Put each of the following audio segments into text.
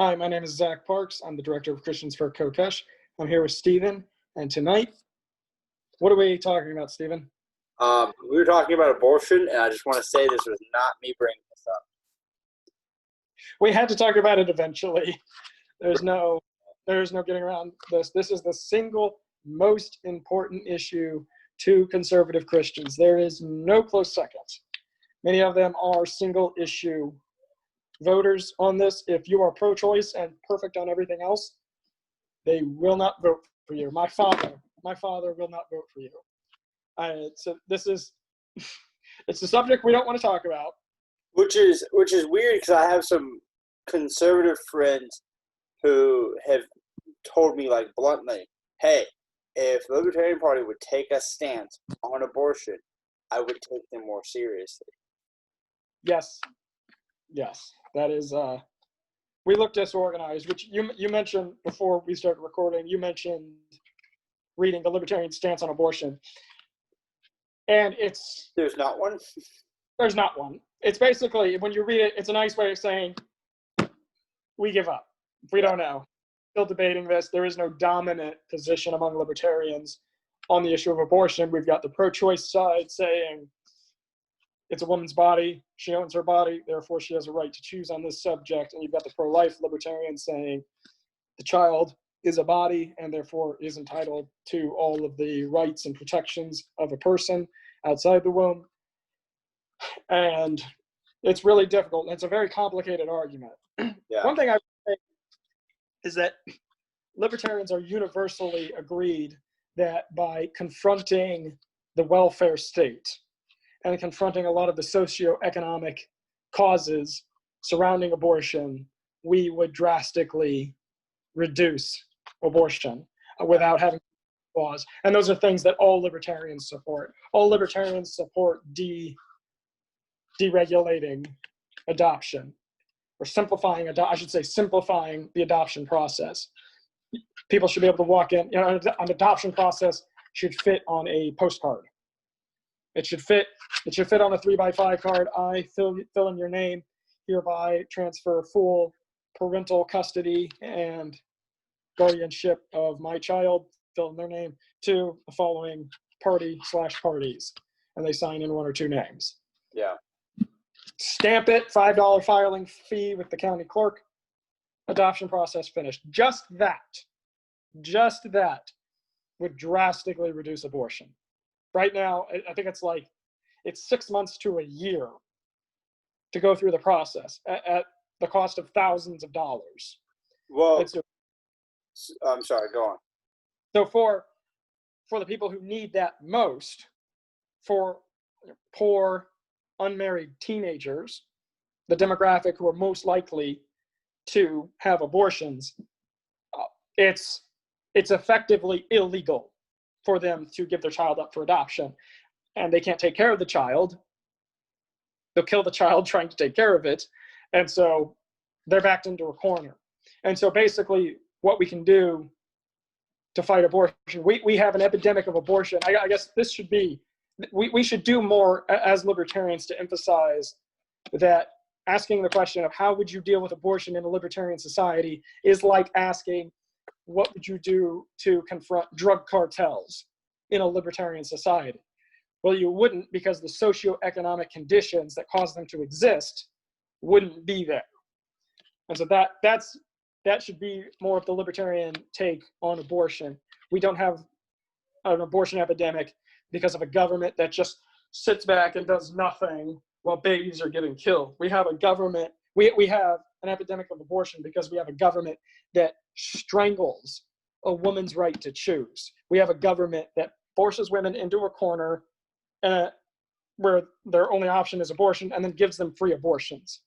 Hi, my name is Zach Parks. I'm the director of Christians for Kokesh. I'm here with Stephen, and tonight, what are we talking about, Stephen? We were talking about abortion, and I just want to say this was not me bringing this up. We had to talk about it eventually. There's no getting around this. This is the single most important issue to conservative Christians. There is no close second. Many of them are single issue voters on this. If you are pro-choice and perfect on everything else, they will not vote for you. My father will not vote for you. So this is, it's a subject we don't want to talk about. Which is weird because I have some conservative friends who have told me like bluntly, hey, if the Libertarian Party would take a stance on abortion, I would take them more seriously. Yes, that is, we look disorganized, which you mentioned before we started recording. You mentioned reading the Libertarian stance on abortion. And There's not one? There's not one. It's basically, when you read it, it's a nice way of saying, we give up. We don't know. Still debating this. There is no dominant position among libertarians on the issue of abortion. We've got the pro-choice side saying it's a woman's body. She owns her body. Therefore, she has a right to choose on this subject. And you've got the pro-life libertarians saying the child is a body and therefore is entitled to all of the rights and protections of a person outside the womb. And it's really difficult. It's a very complicated argument. Yeah. One thing I would say is that libertarians are universally agreed that by confronting the welfare state and confronting a lot of the socioeconomic causes surrounding abortion, we would drastically reduce abortion without having laws. And those are things that all libertarians support. All libertarians support deregulating adoption, or simplifying the adoption process. People should be able to walk in, an adoption process should fit on a postcard. It should fit on a 3x5 card. I fill in your name, hereby transfer full parental custody and guardianship of my child, fill in their name, to the following party/parties. And they sign in one or two names. Yeah. Stamp it, $5 filing fee with the county clerk, adoption process finished. Just that would drastically reduce abortion. Right now, I think it's 6 months to a year to go through the process at the cost of thousands of dollars. Well, I'm sorry, go on. So for the people who need that most, for poor, unmarried teenagers, the demographic who are most likely to have abortions, it's effectively illegal for them to give their child up for adoption. And they can't take care of the child. They'll kill the child trying to take care of it. And so they're backed into a corner. And so basically what we can do to fight abortion, we have an epidemic of abortion. I guess this should be, we should do more as libertarians to emphasize that asking the question of how would you deal with abortion in a libertarian society is like asking what would you do to confront drug cartels in a libertarian society. Well, you wouldn't, because the socioeconomic conditions that cause them to exist wouldn't be there. And so that should be more of the libertarian take on abortion. We don't have an abortion epidemic because of a government that just sits back and does nothing while babies are getting killed. We have a government, we have an epidemic of abortion because we have a government that strangles a woman's right to choose. We have a government that forces women into a corner where their only option is abortion and then gives them free abortions.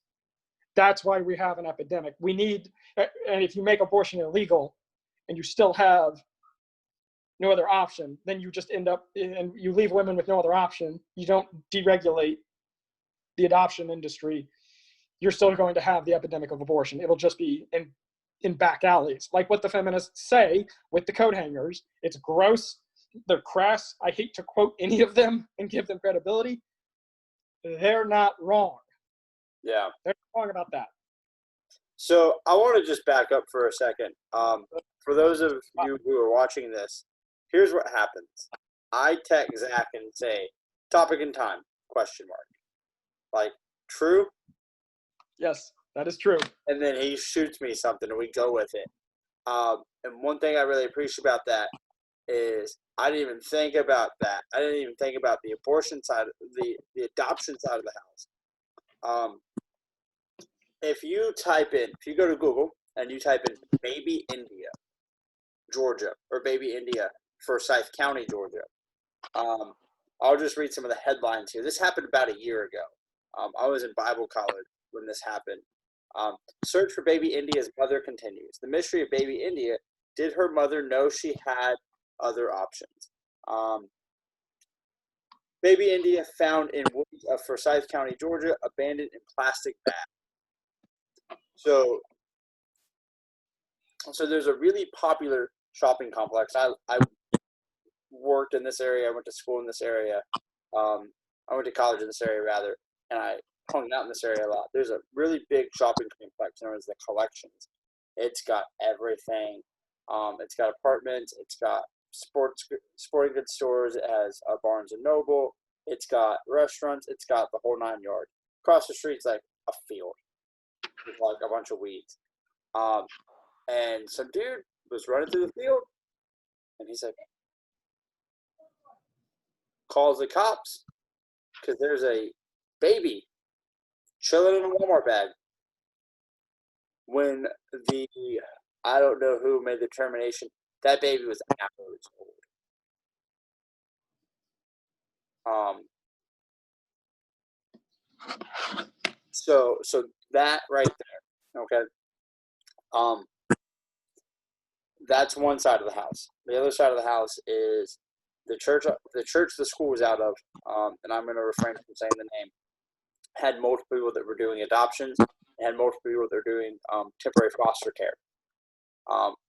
That's why we have an epidemic. And if you make abortion illegal and you still have no other option, then you just end up, and you leave women with no other option. You don't deregulate the adoption industry. You're still going to have the epidemic of abortion. It'll just be in back alleys, like what the feminists say with the coat hangers. It's gross. They're crass. I hate to quote any of them and give them credibility. They're not wrong. Yeah. They're not wrong about that. So I want to just back up for a second. For those of you who are watching this, here's what happens. I text Zach and say, topic and time, question mark. Like, true? Yes, that is true. And then he shoots me something and we go with it. And one thing I really appreciate about that is I didn't even think about that. I didn't even think about the abortion side, the adoption side of the house. If you go to Google and you type in baby India, Georgia, or baby India, Forsyth County, Georgia, I'll just read some of the headlines here. This happened about a year ago. I was in Bible college when this happened. Search for baby India's mother continues. The mystery of baby India. Did her mother know she had other options? Baby India found in woods of Forsyth County, Georgia, abandoned in plastic bag. So there's a really popular shopping complex. I worked in this area. I went to school in this area. I went to college in this area, rather, and I hung out in this area a lot. There's a really big shopping complex known as the Collections. It's got everything. It's got apartments. It's got sporting goods stores. It has a Barnes and Noble. It's got restaurants. It's got the whole 9 yards. Across the street's like a field with like a bunch of weeds. And some dude was running through the field, and he's like, calls the cops because there's a baby chilling in a Walmart bag. When I don't know who made the determination, that baby was hours old. So that right there, okay. That's one side of the house. The other side of the house is the church the school was out of, and I'm going to refrain from saying the name, had multiple people that were doing adoptions, and had multiple people that were doing temporary foster care.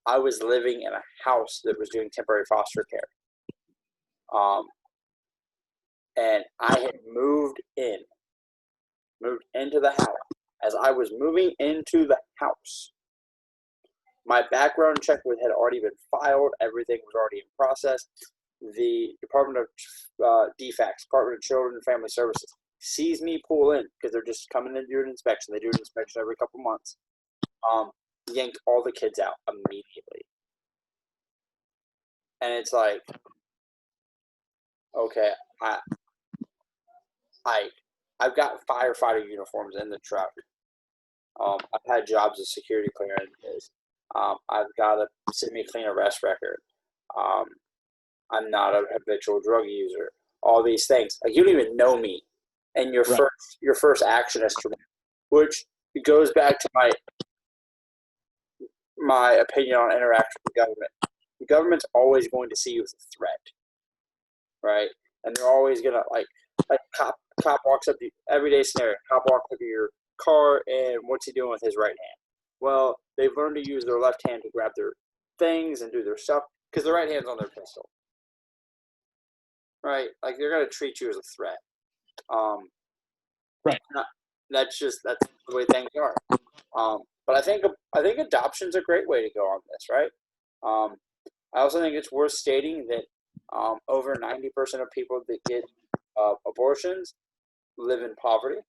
I was living in a house that was doing temporary foster care. And I had moved into the house. As I was moving into the house, my background check had already been filed. Everything was already in process. The Department of DFACS, Department of Children and Family Services, sees me pull in because they're just coming in to do an inspection. They do an inspection every couple months. Yanked all the kids out immediately. And it's like, okay, I've got firefighter uniforms in the truck. I've had jobs as security clearances. I've got a semi-clean arrest record. I'm not a habitual drug user. All these things. Like, you don't even know me. And your first action is to, which goes back to my opinion on interaction with the government. The government's always going to see you as a threat, right? And they're always gonna like cop walks up to you, everyday scenario. Cop walks up to your car, and what's he doing with his right hand? Well, they've learned to use their left hand to grab their things and do their stuff because the right hand's on their pistol, right? Like, they're gonna treat you as a threat. Right. That's the way things are. But I think adoption's a great way to go on this, right? I also think it's worth stating that over 90% of people that get abortions live in poverty,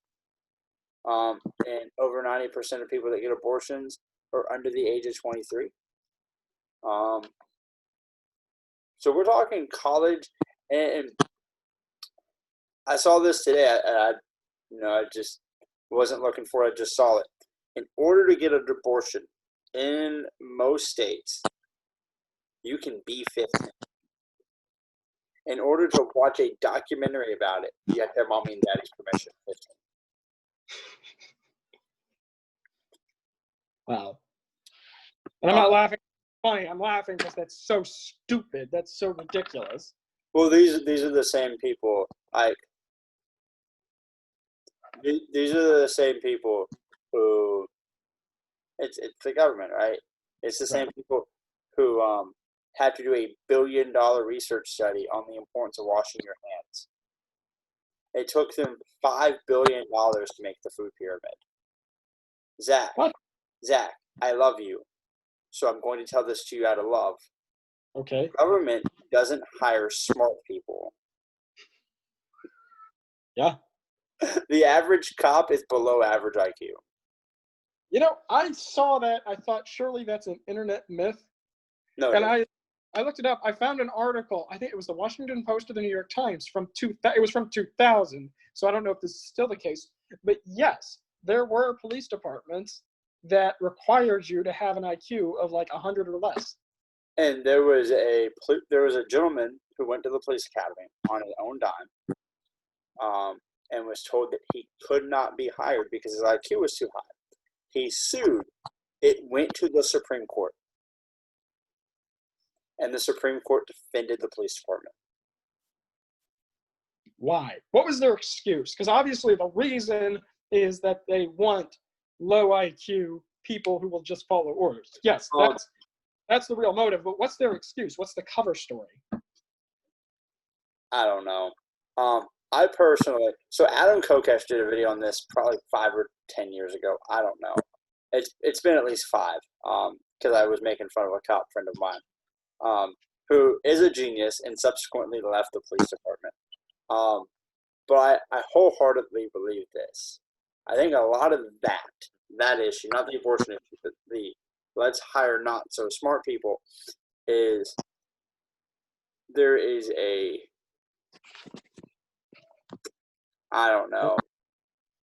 and over 90% of people that get abortions are under the age of 23. So we're talking college, and I saw this today. I just wasn't looking for it. I just saw it. In order to get an abortion in most states, you can be 15. In order to watch a documentary about it, you have to have mommy and daddy's permission. 15. Wow. And I'm not laughing. Funny. I'm laughing because that's so stupid. That's so ridiculous. Well, these are the same people. These are the same people who it's the government, right? It's the same people who had to do $1 billion research study on the importance of washing your hands. It took them $5 billion to make the food pyramid. Zach, Zach, I love you, so I'm going to tell this to you out of love. Okay. Government doesn't hire smart people. Yeah. The average cop is below average IQ. You know, I saw that. I thought surely that's an internet myth. No, And I looked it up. I found an article. I think it was the Washington Post or the New York Times it was from 2000. So I don't know if this is still the case. But yes, there were police departments that required you to have an IQ of like 100 or less. and there was a gentleman who went to the police academy on his own dime, and was told that he could not be hired because his IQ was too high. He sued. It went to the Supreme Court, and the Supreme Court defended the police department. Why? What was their excuse? Because obviously the reason is that they want low IQ people who will just follow orders. Yes, that's the real motive. But what's their excuse? What's the cover story? I don't know. I personally, so Adam Kokesh did a video on this probably 5 or 10 years ago. I don't know. It's been at least 5, because I was making fun of a cop friend of mine, who is a genius and subsequently left the police department. But I wholeheartedly believe this. I think a lot of that issue, not the abortion issue, but the let's hire not so smart people, is there is I don't know,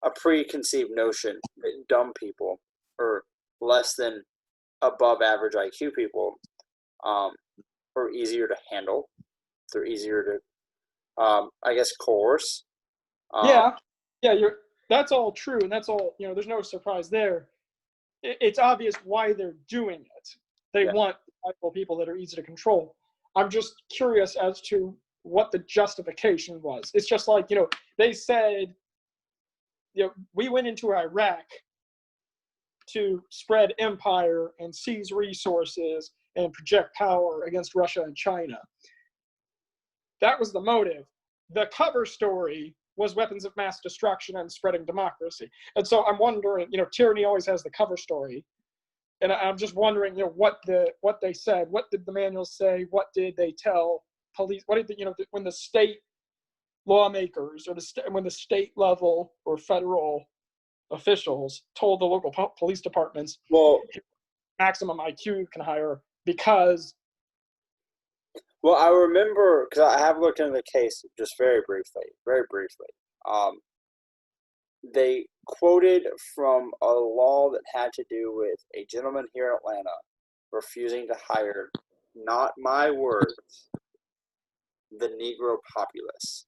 a preconceived notion that dumb people or less than above average IQ people are easier to handle. They're easier to, I guess, coerce. Yeah, that's all true, and that's all, there's no surprise there. It's obvious why they're doing it. They want people that are easy to control. I'm just curious as to what the justification was. It's just like, they said, we went into Iraq to spread empire and seize resources and project power against Russia and China. That was the motive. The cover story was weapons of mass destruction and spreading democracy. And so I'm wondering, tyranny always has the cover story. And I'm just wondering, what they said. What did the manuals say? What did they tell police? What did when the state lawmakers or when the state level or federal officials told the local police departments, well, maximum IQ you can hire because. Well, I remember, because I have looked into the case just very briefly. They quoted from a law that had to do with a gentleman here in Atlanta refusing to hire, not my words, the Negro populace.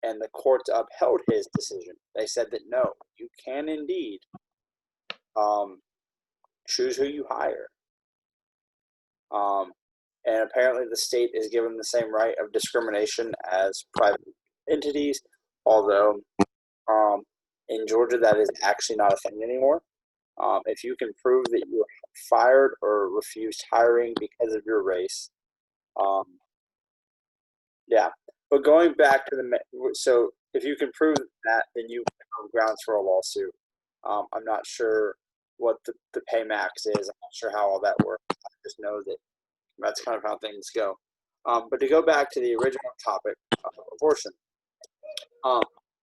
And the courts upheld his decision. They said that no, you can indeed choose who you hire. And apparently the state is given the same right of discrimination as private entities, although in Georgia that is actually not a thing anymore. If you can prove that you were fired or refused hiring because of your race, yeah. But going back to so if you can prove that, then you have grounds for a lawsuit. I'm not sure what the pay max is. I'm not sure how all that works. I just know that that's kind of how things go. But to go back to the original topic of abortion,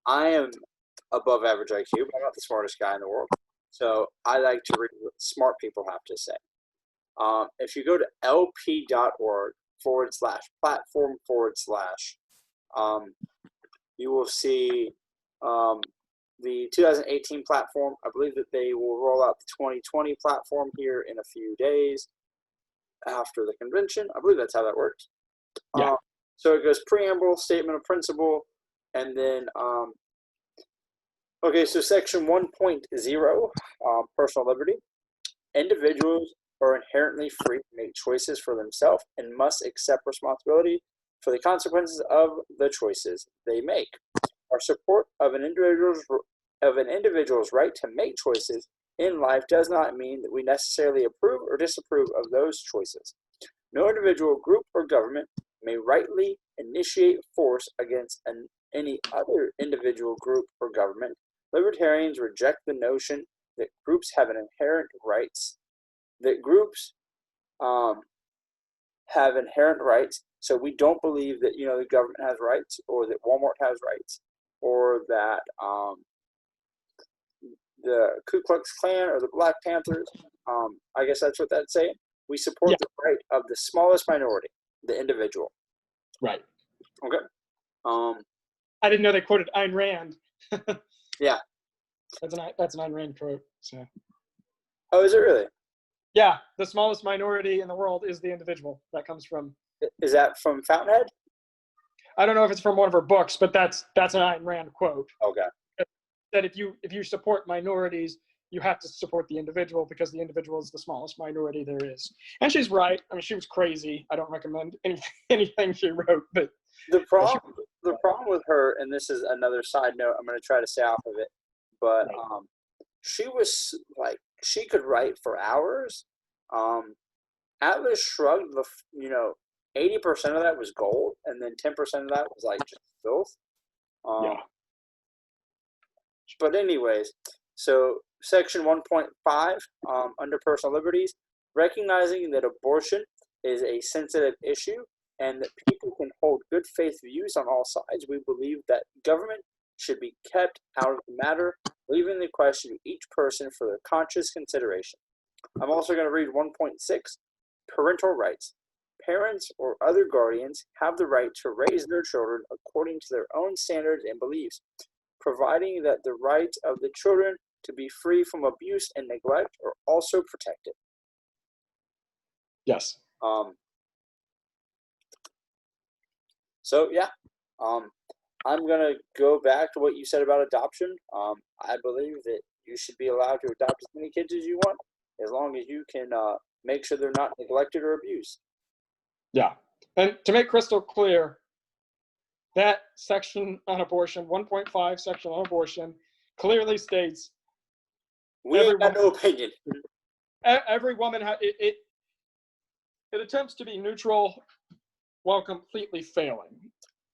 I am above average IQ, but I'm not the smartest guy in the world. So I like to read what smart people have to say. If you go to lp.org/platform/ you will see the 2018 platform. I believe that they will roll out the 2020 platform here in a few days after the convention. I believe that's how that works. Yeah. So it goes preamble, statement of principle, and then, okay, so section 1.0, personal liberty. Individuals are inherently free to make choices for themselves and must accept responsibility for the consequences of the choices they make. Our support of an individual's right to make choices in life does not mean that we necessarily approve or disapprove of those choices. No individual, group, or government may rightly initiate force against any other individual, group, or government Libertarians reject the notion that groups have an inherent rights, that groups have inherent rights. So we don't believe that, the government has rights, or that Walmart has rights, or that the Ku Klux Klan or the Black Panthers, I guess that's what that's saying. We support the right of the smallest minority, the individual. Right. Okay. I didn't know they quoted Ayn Rand. Yeah. That's an Ayn Rand quote. So. Oh, is it really? Yeah, the smallest minority in the world is the individual. That comes from. Is that from Fountainhead? I don't know if it's from one of her books, but that's an Ayn Rand quote. Okay. That if you support minorities, you have to support the individual, because the individual is the smallest minority there is. And she's right. I mean, she was crazy. I don't recommend anything she wrote, but the problem with her, and this is another side note, I'm going to try to stay off of it, but she was like, she could write for hours. Atlas Shrugged, 80% of that was gold, and then 10% of that was like just filth. But anyways, so section 1.5, under personal liberties, recognizing that abortion is a sensitive issue and that people can hold good faith views on all sides, we believe that government should be kept out of the matter, leaving the question to each person for their conscious consideration. I'm also going to read 1.6, parental rights. Parents or other guardians have the right to raise their children according to their own standards and beliefs, providing that the rights of the children to be free from abuse and neglect are also protected. Yes. So yeah, I'm gonna go back to what you said about adoption. I believe that you should be allowed to adopt as many kids as you want, as long as you can make sure they're not neglected or abused. Yeah, and to make crystal clear, that section on abortion, 1.5 section on abortion, clearly states we ain't got no opinion. Every woman it attempts to be neutral while completely failing.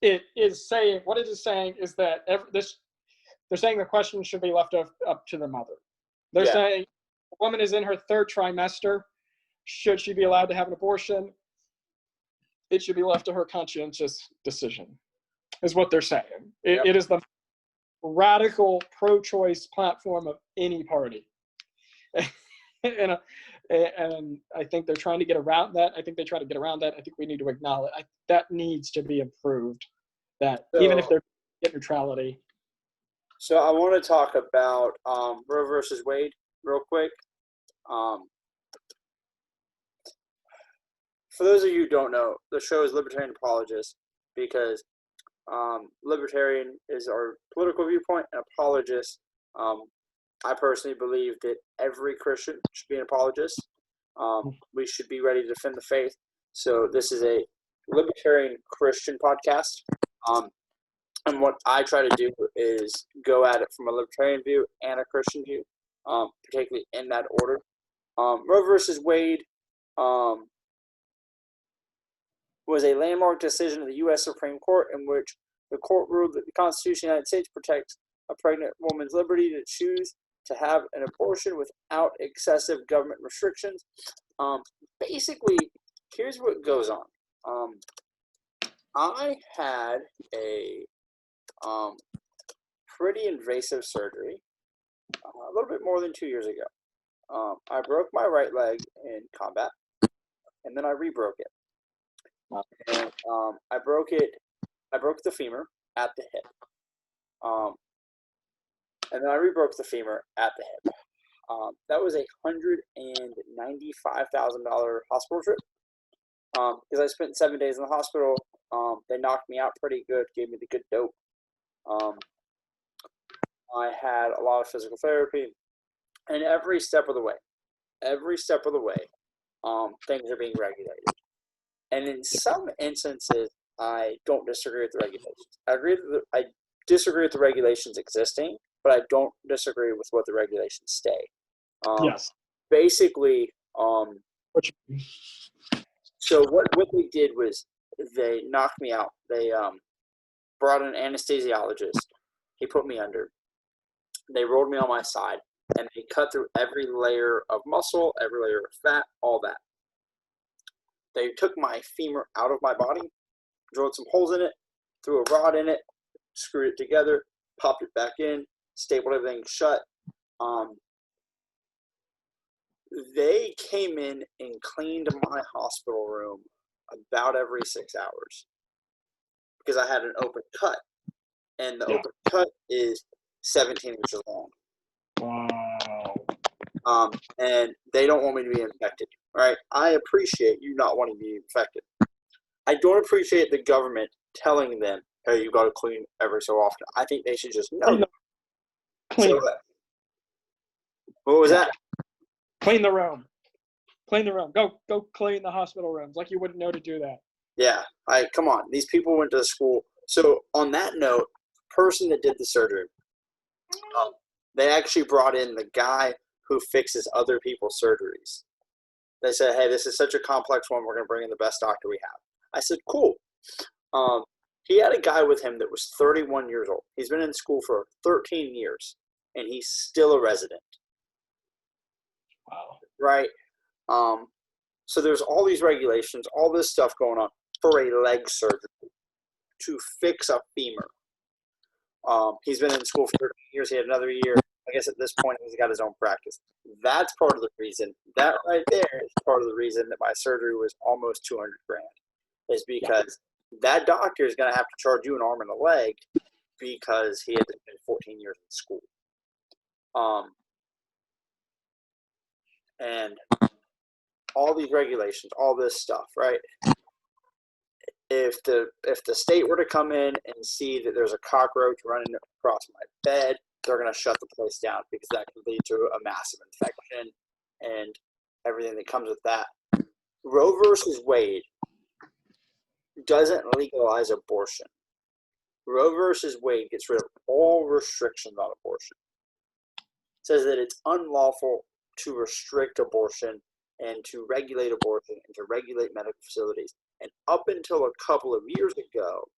It is saying, what it is saying is that they're saying the question should be left up to the mother. They're saying a woman is in her third trimester. Should she be allowed to have an abortion? It should be left to her conscientious decision, is what they're saying. It is the radical pro-choice platform of any party. And I think they're trying to get around that. I think they try to get around that. I think we need to acknowledge that needs to be improved. That even if they're net neutrality. So I want to talk about Roe versus Wade real quick. For those of you who don't know, the show is Libertarian Apologist because Libertarian is our political viewpoint, and Apologist. I personally believe that every Christian should be an apologist. We should be ready to defend the faith. So this is a Libertarian Christian podcast. And what I try to do is go at it from a Libertarian view and a Christian view, particularly in that order. Roe versus Wade was a landmark decision of the U.S. Supreme Court in which the court ruled that the Constitution of the United States protects a pregnant woman's liberty to choose to have an abortion without excessive government restrictions. Basically, here's what goes on. I had a pretty invasive surgery a little bit more than 2 years ago. I broke my right leg in combat, and then I re-broke it. And I broke the femur at the hip. And then I re-broke the femur at the hip. That was a $195,000 hospital trip. Because I spent 7 days in the hospital. They knocked me out pretty good, gave me the good dope. I had a lot of physical therapy. And every step of the way, things are being regulated. And in some instances, I don't disagree with the regulations. I disagree with the regulations existing, but I don't disagree with what the regulations state. Yes. Basically, so what they did was they knocked me out. They brought an anesthesiologist. He put me under. They rolled me on my side, and they cut through every layer of muscle, every layer of fat, all that. They took my femur out of my body, drilled some holes in it, threw a rod in it, screwed it together, popped it back in, stapled everything shut. They came in and cleaned my hospital room about every 6 hours because I had an open cut, and the open cut is 17 inches long. Wow. And they don't want me to be infected, right? I appreciate you not wanting to be infected. I don't appreciate the government telling them, hey, you got to clean every so often. I think they should just know. Clean. So, what was that? Clean the room. Clean the room. Go clean the hospital rooms like you wouldn't know to do that. Yeah. Come on. These people went to school. So on that note, the person that did the surgery, they actually brought in the guy who fixes other people's surgeries. They said, hey, this is such a complex one. We're going to bring in the best doctor we have. I said, cool. He had a guy with him that was 31 years old. He's been in school for 13 years, and he's still a resident. Wow. Right? So there's all these regulations, all this stuff going on for a leg surgery to fix a femur. He's been in school for 13 years. He had another year. I guess at this point, he's got his own practice. That's part of the reason. That right there is part of the reason that my surgery was almost $200,000. Is because that doctor is going to have to charge you an arm and a leg because he had to spend 14 years in school. And all these regulations, all this stuff, right? If the state were to come in and see that there's a cockroach running across my bed, they're going to shut the place down because that can lead to a massive infection and everything that comes with that. Roe versus Wade doesn't legalize abortion. Roe versus Wade gets rid of all restrictions on abortion. It says that it's unlawful to restrict abortion and to regulate abortion and to regulate medical facilities. And up until a couple of years ago,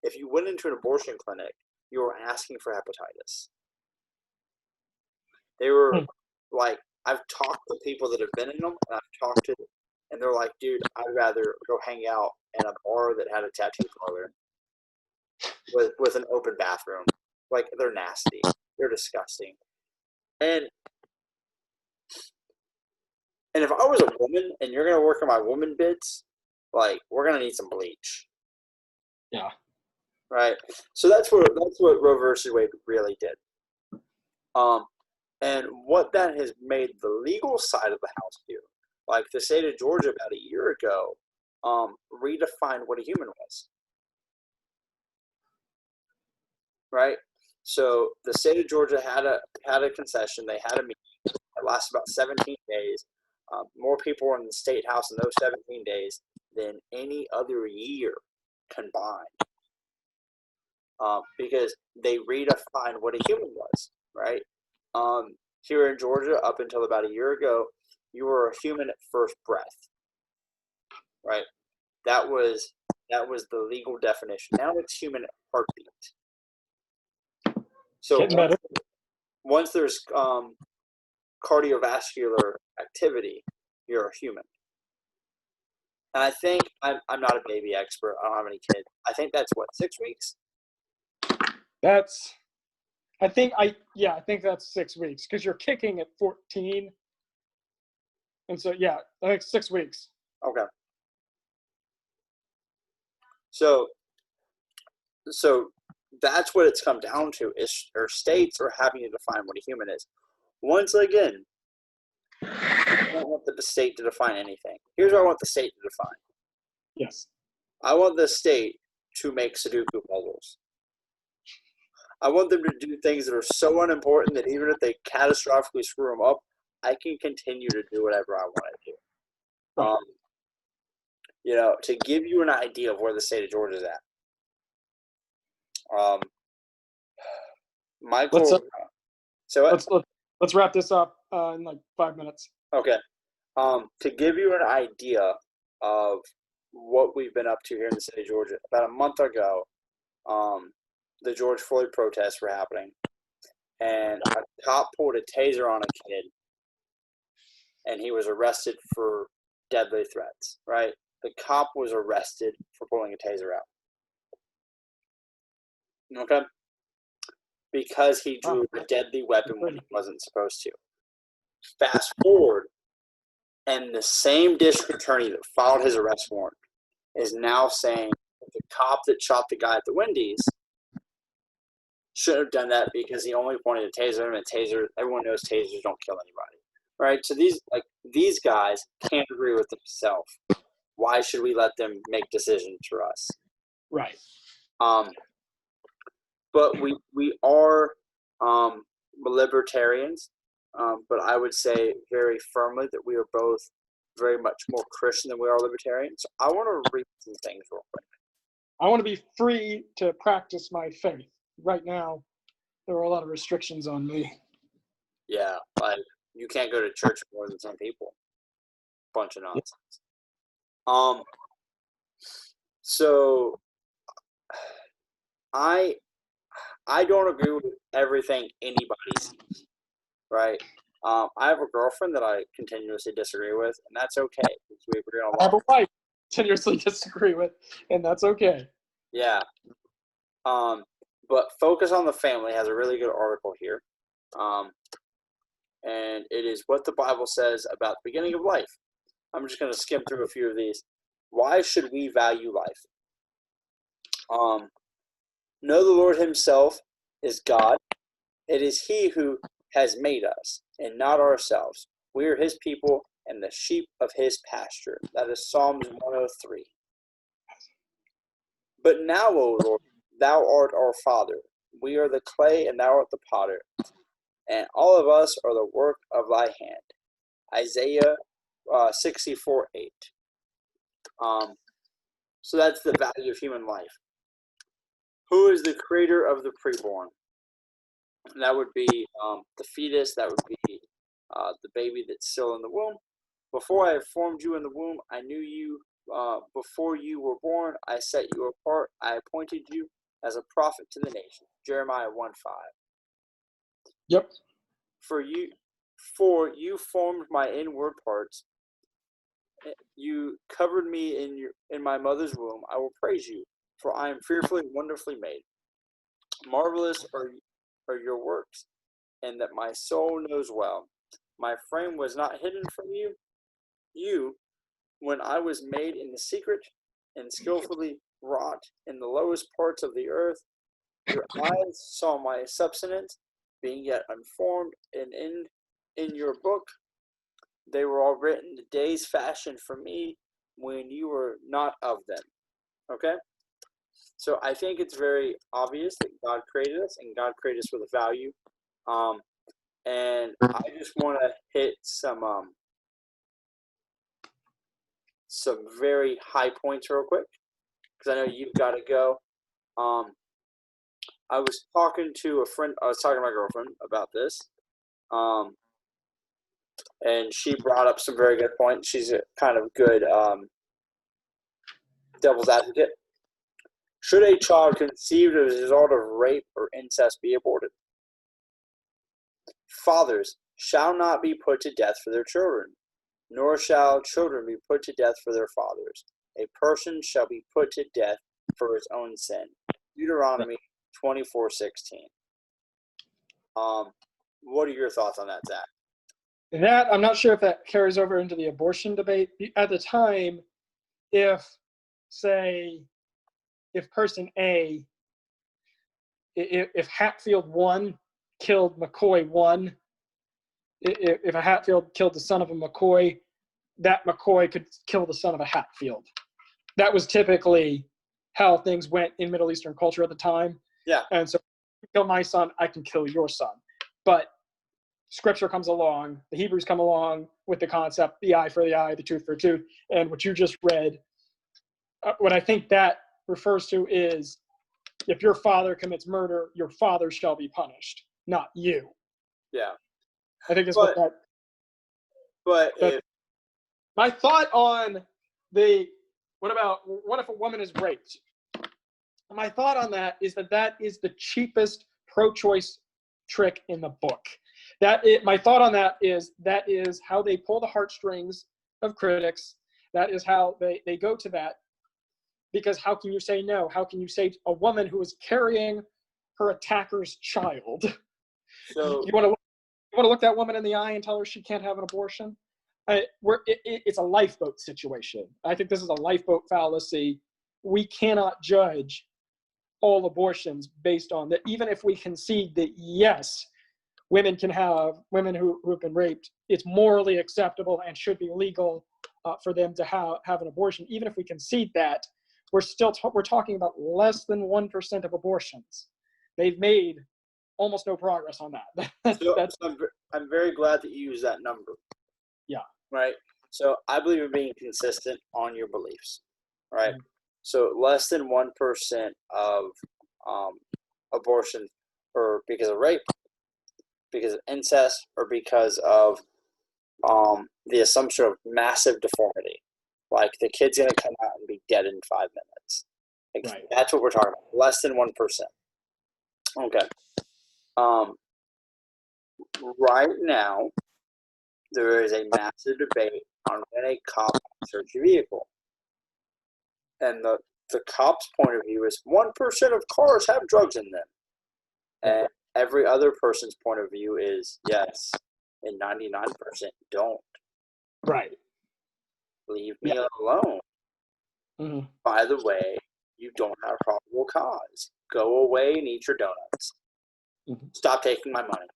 if you went into an abortion clinic, you were asking for hepatitis. They were like, I've talked to people that have been in them, and I've talked to them, and they're like, dude, I'd rather go hang out in a bar that had a tattoo parlor with an open bathroom. Like, they're nasty. They're disgusting. And if I was a woman and you're going to work on my woman bits, like, we're going to need some bleach. Yeah. Right? So that's what Roe versus Wade really did. And what that has made the legal side of the house do, like the state of Georgia about a year ago, redefined what a human was. Right? So the state of Georgia had a concession. They had a meeting. It lasted about 17 days. More people were in the state house in those 17 days than any other year combined. Because they redefined what a human was, right? Here in Georgia, up until about a year ago, you were a human at first breath, right? That was the legal definition. Now it's human at heartbeat. So once there's cardiovascular activity, you're a human. And I think I'm not a baby expert. I don't have any kids. I think that's what, 6 weeks? I think that's 6 weeks because you're kicking at 14. And so, yeah, I think 6 weeks. Okay. So that's what it's come down to is our states are having to define what a human is. Once again, I don't want the state to define anything. Here's what I want the state to define. Yes. I want the state to make Sudoku puzzles. I want them to do things that are so unimportant that even if they catastrophically screw them up, I can continue to do whatever I want to do. To give you an idea of where the state of Georgia is at. Michael. Let's wrap this up in like 5 minutes. Okay. To give you an idea of what we've been up to here in the state of Georgia, about a month ago, the George Floyd protests were happening, and a cop pulled a taser on a kid, and he was arrested for deadly threats, right? The cop was arrested for pulling a taser out. Okay? Because he drew a deadly weapon when he wasn't supposed to. Fast forward, and the same district attorney that filed his arrest warrant is now saying that the cop that shot the guy at the Wendy's shouldn't have done that because he only pointed a taser, and a taser, everyone knows tasers don't kill anybody, right? So these guys can't agree with themselves. Why should we let them make decisions for us? Right. But we are libertarians, but I would say very firmly that we are both very much more Christian than we are libertarian. So I want to read some things real quick. I want to be free to practice my faith. Right now, there are a lot of restrictions on me. Yeah, like you can't go to church with more than 10 people. Bunch of nonsense. So I don't agree with everything anybody says, right? I have a girlfriend that I continuously disagree with, and that's okay. We agree on a lot. I have a wife I continuously disagree with, and that's okay. Yeah. But Focus on the Family has a really good article here. And it is what the Bible says about the beginning of life. I'm just going to skim through a few of these. Why should we value life? Know the Lord himself is God. It is he who has made us, and not ourselves. We are his people and the sheep of his pasture. That is Psalms 103. But now, O Lord, thou art our Father. We are the clay, and thou art the potter. And all of us are the work of thy hand. Isaiah 64:8. So that's the value of human life. Who is the creator of the preborn? And that would be the fetus. That would be the baby that's still in the womb. Before I formed you in the womb, I knew you. Before you were born, I set you apart. I appointed you as a prophet to the nation. Jeremiah 1:5. Yep. For you formed my inward parts. You covered me in my mother's womb. I will praise you, for I am fearfully and wonderfully made. Marvelous are your works, and that my soul knows well. My frame was not hidden from you. You, when I was made in the secret and skillfully wrought in the lowest parts of the earth, your eyes saw my substance, being yet unformed, and in your book they were all written, the days fashioned for me when you were not of them. Okay? So I think it's very obvious that God created us, and God created us with a value. And I just want to hit some very high points real quick, because I know you've got to go. I was talking to a friend. I was talking to my girlfriend about this, and she brought up some very good points. She's a kind of good devil's advocate. Should a child conceived as a result of rape or incest be aborted? Fathers shall not be put to death for their children, nor shall children be put to death for their fathers. A person shall be put to death for his own sin. Deuteronomy 24:16. What are your thoughts on that, Zach? That, I'm not sure if that carries over into the abortion debate. At the time, if person A, if Hatfield 1 killed McCoy 1, if a Hatfield killed the son of a McCoy, that McCoy could kill the son of a Hatfield. That was typically how things went in Middle Eastern culture at the time. Yeah. And so, if you kill my son, I can kill your son. But Scripture comes along, the Hebrews come along with the concept, the eye for the eye, the tooth for a tooth, and what you just read, what I think that refers to is, if your father commits murder, your father shall be punished, not you. Yeah. I think that's what that. But my thought on what if a woman is raped? My thought on that is that is the cheapest pro-choice trick in the book. My thought on that is how they pull the heartstrings of critics. That is how they go to that. Because how can you say no? How can you say a woman who is carrying her attacker's child? So you want to look that woman in the eye and tell her she can't have an abortion? It's a lifeboat situation. I think this is a lifeboat fallacy. We cannot judge all abortions based on that. Even if we concede that, yes, women who have been raped, it's morally acceptable and should be legal for them to have an abortion. Even if we concede that, we're talking about less than 1% of abortions. They've made almost no progress on that. So I'm very glad that you used that number. Yeah. Right. So I believe in being consistent on your beliefs. Right. Mm-hmm. So less than 1% of abortion, or because of rape, because of incest, or because of the assumption of massive deformity. Like the kid's going to come out and be dead in 5 minutes. Like, right. That's what we're talking about. Less than 1%. Okay. Right now, there is a massive debate on when a cop can search a vehicle. And the cop's point of view is 1% of cars have drugs in them. And every other person's point of view is yes, and 99% don't. Right. Leave me alone. Mm-hmm. By the way, you don't have probable cause. Go away and eat your donuts. Mm-hmm. Stop taking my money.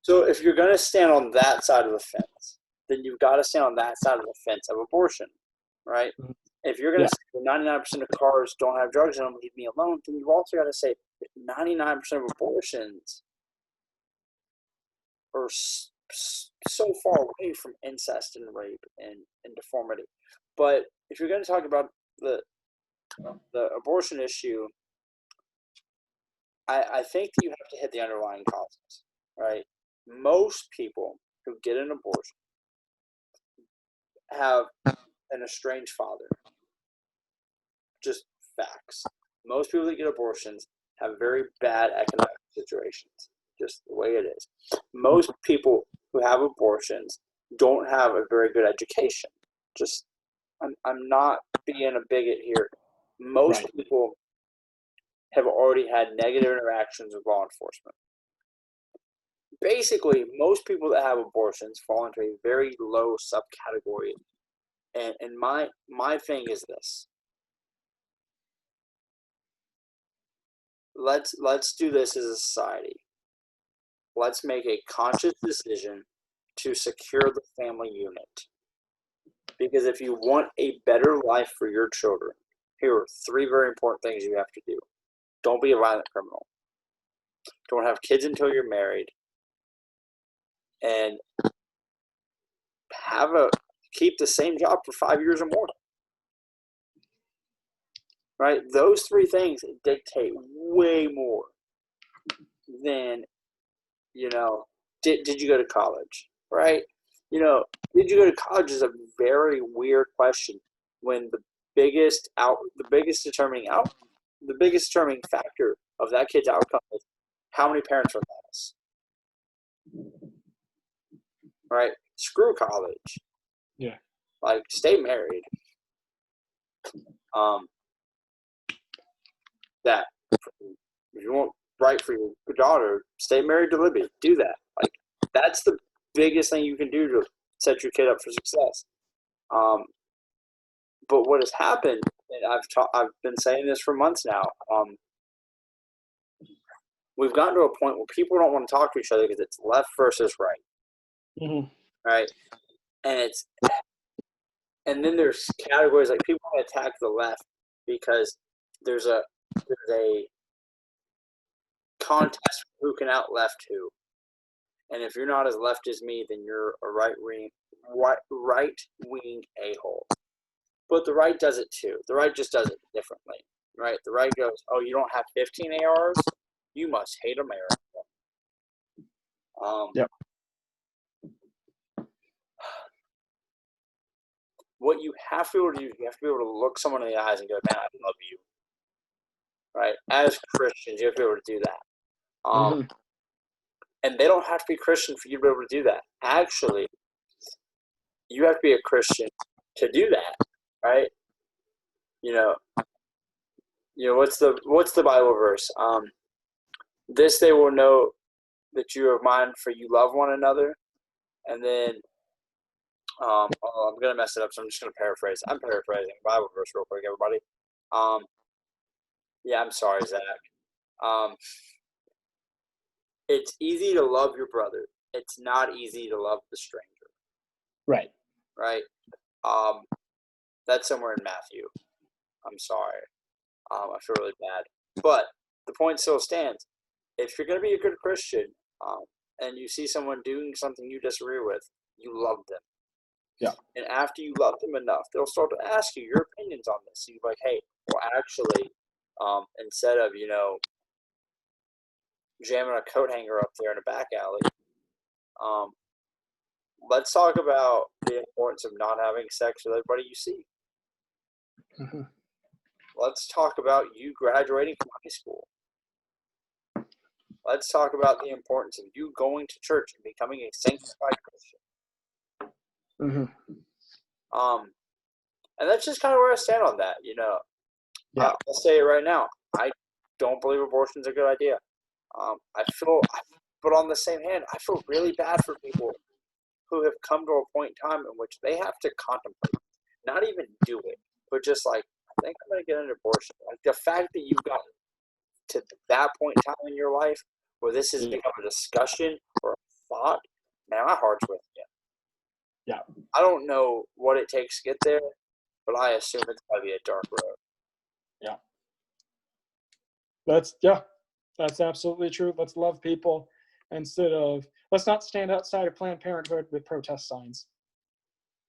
So if you're going to stand on that side of the fence, then you've got to stand on that side of the fence of abortion, right? Mm-hmm. If you're going to say 99% of cars don't have drugs in them, leave me alone, then you've also got to say 99% of abortions are so far away from incest and rape and deformity. But if you're going to talk about the abortion issue, I think that you have to hit the underlying causes, right? Most people who get an abortion have an estranged father. Just facts. Most people that get abortions have very bad economic situations. Just the way it is. Most people who have abortions don't have a very good education. Just, I'm not being a bigot here. Most people have already had negative interactions with law enforcement. Basically, most people that have abortions fall into a very low subcategory. And my thing is this. Let's do this as a society. Let's make a conscious decision to secure the family unit. Because if you want a better life for your children, here are 3 very important things you have to do. Don't be a violent criminal. Don't have kids until you're married. And keep the same job for 5 years or more. Right? Those 3 things dictate way more than, did you go to college? Right? Did you go to college is a very weird question when the biggest determining factor of that kid's outcome is how many parents are in the house. Right? Screw college. Yeah. Like, stay married. That if you want right for your daughter, stay married to Libby. Do that. Like, that's the biggest thing you can do to set your kid up for success. But what has happened, and I've been saying this for months now. We've gotten to a point where people don't want to talk to each other because it's left versus right. Mm-hmm. Right? And then there's categories like people want to attack the left because there's a contest for who can out left who. And if you're not as left as me, then you're a right-wing a-hole. But the right does it too. The right just does it differently. Right? The right goes, oh, you don't have 15 ARs? You must hate America. Yep. What you have to be able to do, you have to be able to look someone in the eyes and go, man, I love you. right? As Christians, you have to be able to do that. Mm-hmm. And they don't have to be Christian for you to be able to do that. Actually, you have to be a Christian to do that, right? You know, what's the Bible verse? This they will know that you are mine, for you love one another. And then, I'm gonna mess it up, so I'm just gonna paraphrase. I'm paraphrasing Bible verse real quick, everybody. Yeah, I'm sorry, Zach. It's easy to love your brother. It's not easy to love the stranger. Right. Right. That's somewhere in Matthew. I'm sorry. I feel really bad, but the point still stands. If you're going to be a good Christian, and you see someone doing something you disagree with, you love them. Yeah. And after you love them enough, they'll start to ask you your opinions on this. So you're like, hey, well, actually, instead of, jamming a coat hanger up there in a back alley, let's talk about the importance of not having sex with everybody you see. Mm-hmm. Let's talk about you graduating from high school. Let's talk about the importance of you going to church and becoming a sanctified Christian. Mm-hmm. And that's just kind of where I stand on that. Yeah. I'll say it right now. I don't believe abortion's a good idea. But on the same hand, I feel really bad for people who have come to a point in time in which they have to contemplate, not even do it, but just like, I think I'm going to get an abortion. Like the fact that you've gotten to that point in time in your life where this has become a discussion or a thought, man, my heart's with you. Yeah. I don't know what it takes to get there, but I assume it's going to be a dark road. Yeah. That's absolutely true. Let's love people let's not stand outside of Planned Parenthood with protest signs.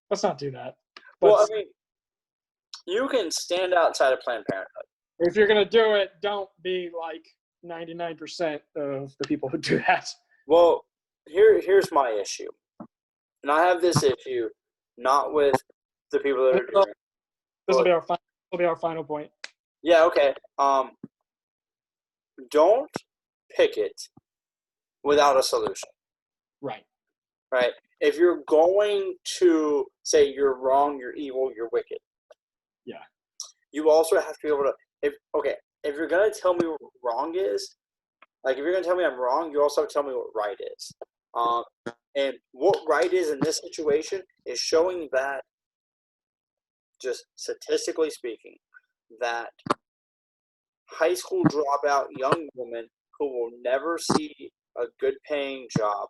Let's not do that. Well, I mean, you can stand outside of Planned Parenthood. If you're going to do it, don't be like 99% of the people who do that. Well, here's my issue. And I have this issue not with the people that are doing it. This will be our final point. Yeah, okay. Don't pick it without a solution. Right. Right? If you're going to say you're wrong, you're evil, you're wicked. Yeah. You also have to be able to if you're gonna tell me what wrong is, like if you're gonna tell me I'm wrong, you also have to tell me what right is. And what right is in this situation is showing that, just statistically speaking, that high school dropout young woman who will never see a good paying job,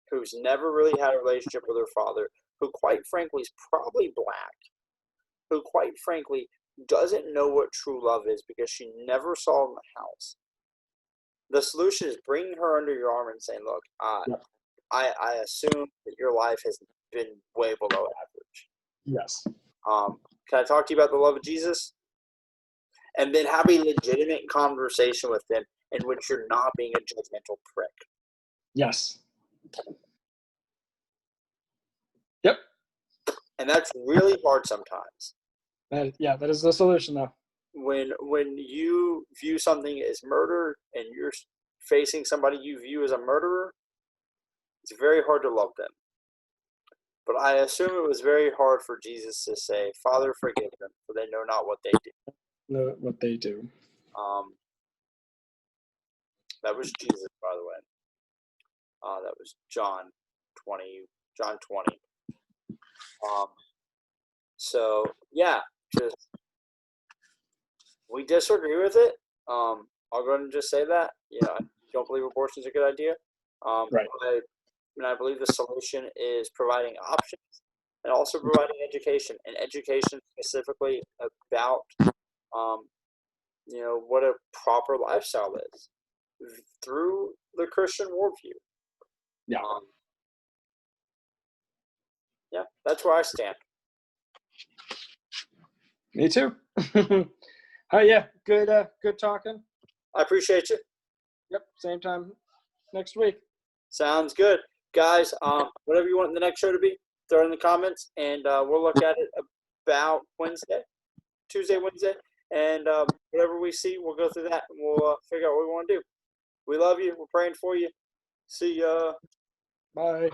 who's never really had a relationship with her father, who quite frankly is probably black, who quite frankly doesn't know what true love is because she never saw it in the house. The solution is bringing her under your arm and saying, look, I assume that your life has been way below average. Yes. Can I talk to you about the love of Jesus? And then have a legitimate conversation with them in which you're not being a judgmental prick. Yes. Yep. And that's really hard sometimes. That is the solution, though. When you view something as murder and you're facing somebody you view as a murderer, it's very hard to love them. But I assume it was very hard for Jesus to say, Father, forgive them, for they know not what they do. Know what they do. That was Jesus, by the way. That was John 20. So, yeah, just we disagree with it. I'll go ahead and just say that. I don't believe abortion is a good idea. Right. I believe the solution is providing options and also providing education, and education specifically about, what a proper lifestyle is through the Christian worldview. Yeah. Yeah, that's where I stand. Me too. Yeah, good talking. I appreciate you. Yep, same time next week. Sounds good. Guys, whatever you want the next show to be, throw it in the comments, and we'll look at it about Tuesday, Wednesday. And whatever we see, we'll go through that and we'll figure out what we want to do. We love you. We're praying for you. See ya. Bye.